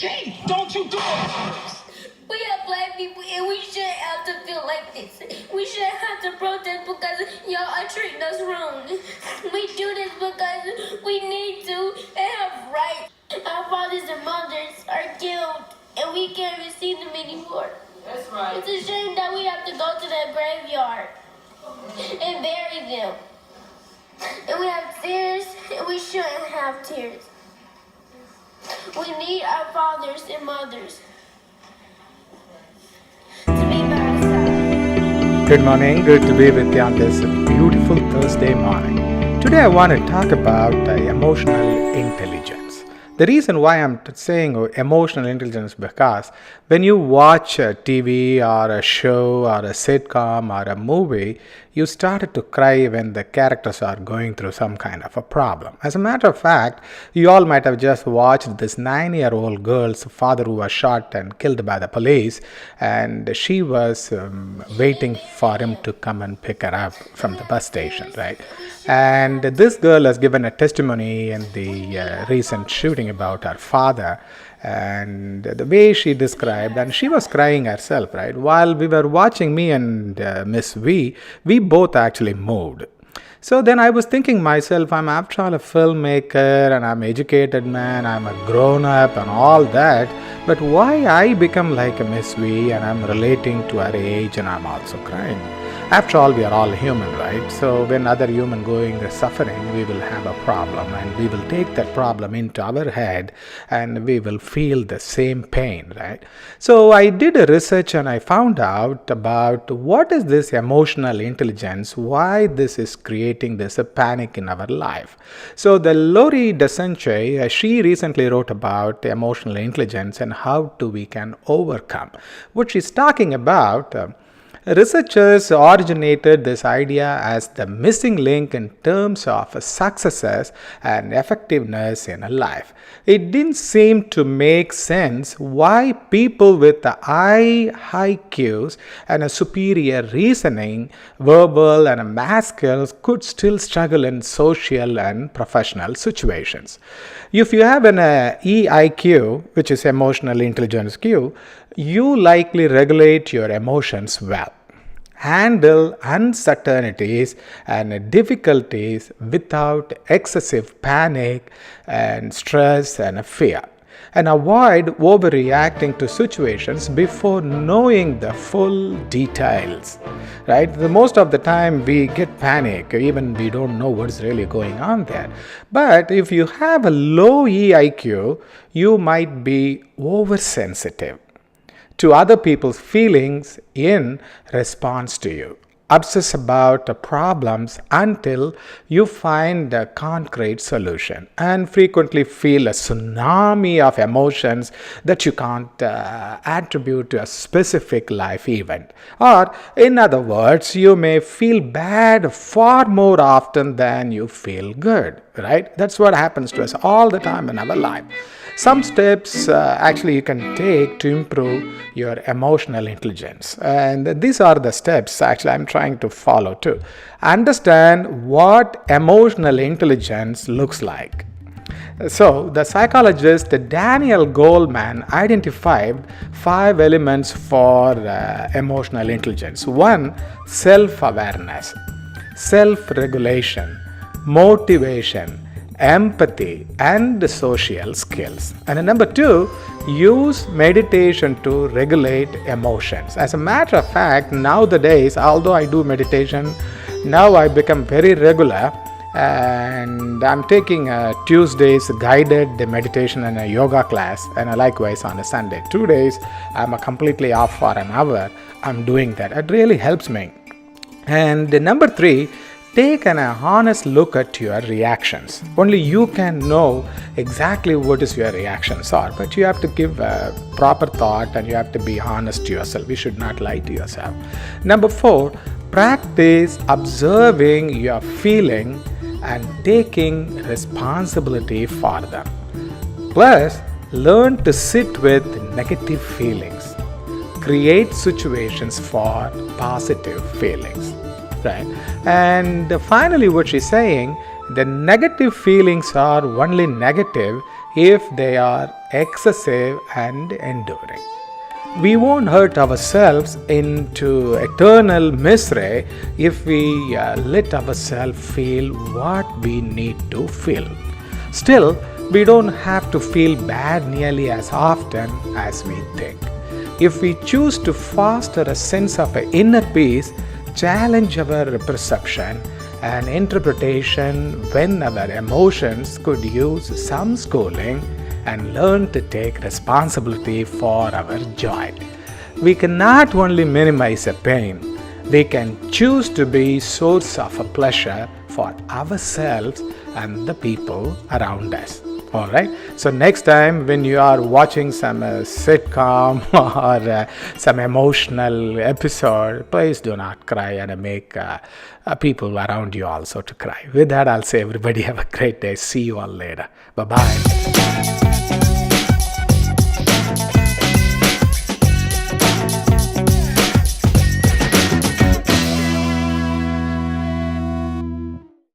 Kate, don't you do it! We are black people and we shouldn't have to feel like this. We shouldn't have to protest because y'all are treating us wrong. We do this because we need to and have rights. Our fathers and mothers are killed and we can't even see them anymore. That's right. It's a shame that we have to go to the graveyard and bury them. And we have tears and we shouldn't have tears. We need our fathers and mothers to be by our side. Good morning, good to be with you on this beautiful Thursday morning. Today I want to talk about emotional intelligence. The reason why I'm saying emotional intelligence because when you watch a TV or a show or a sitcom or a movie, you started to cry when the characters are going through some kind of a problem. As a matter of fact, you all might have just watched this 9-year-old girl's father who was shot and killed by the police, and she was waiting for him to come and pick her up from the bus station, right? And this girl has given a testimony in the recent shooting about her father, and the way she described, and she was crying herself, right? While we were watching, me and Miss V, we both actually moved. So then I was thinking myself, I'm after all a filmmaker and I'm an educated man, I'm a grown up and all that, but why I become like a Miss V and I'm relating to her age and I'm also crying? After all, we are all human, right? So when other human going suffering, we will have a problem and we will take that problem into our head and we will feel the same pain, right? So I did a research and I found out about what is this emotional intelligence, why this is creating this panic in our life. So the Lori Deschene, she recently wrote about emotional intelligence and how we can overcome. What she's talking about, researchers originated this idea as the missing link in terms of successes and effectiveness in a life. It didn't seem to make sense why people with high IQs and a superior reasoning, verbal and math skills could still struggle in social and professional situations. If you have an EIQ, which is emotional intelligence Q, you likely regulate your emotions well, handle uncertainties and difficulties without excessive panic and stress and fear, and avoid overreacting to situations before knowing the full details, right? Most of the time we get panic, even we don't know what's really going on there. But if you have a low EIQ, you might be oversensitive to other people's feelings in response to you. Obsess about the problems until you find a concrete solution, and frequently feel a tsunami of emotions that you can't attribute to a specific life event. Or, in other words, you may feel bad far more often than you feel good, right? That's what happens to us all the time in our life. Some steps actually you can take to improve your emotional intelligence, and these are the steps actually I'm trying to follow too. Understand what emotional intelligence looks like. So the psychologist Daniel Goleman identified 5 elements for emotional intelligence. 1, self-awareness, self-regulation, motivation, empathy, and social skills. And number 2, use meditation to regulate emotions. As a matter of fact, nowadays, although I do meditation, now I become very regular, and I'm taking a Tuesdays guided meditation and a yoga class, and likewise on a Sunday. 2 days, I'm completely off for an hour. I'm doing that. It really helps me. And number 3, take an honest look at your reactions. Only you can know exactly what is your reactions are, but you have to give a proper thought and you have to be honest to yourself. You should not lie to yourself. Number 4, practice observing your feeling and taking responsibility for them. Plus, learn to sit with negative feelings. Create situations for positive feelings. Right? And finally, what she's saying, the negative feelings are only negative if they are excessive and enduring. We won't hurt ourselves into eternal misery if we let ourselves feel what we need to feel. Still, we don't have to feel bad nearly as often as we think. If we choose to foster a sense of inner peace, challenge our perception and interpretation when our emotions could use some schooling, and learn to take responsibility for our joy, we can not only minimize the pain, we can choose to be source of a pleasure for ourselves and the people around us. Alright, so next time when you are watching some sitcom or some emotional episode, please do not cry and make people around you also to cry. With that, I'll say everybody have a great day. See you all later. Bye-bye.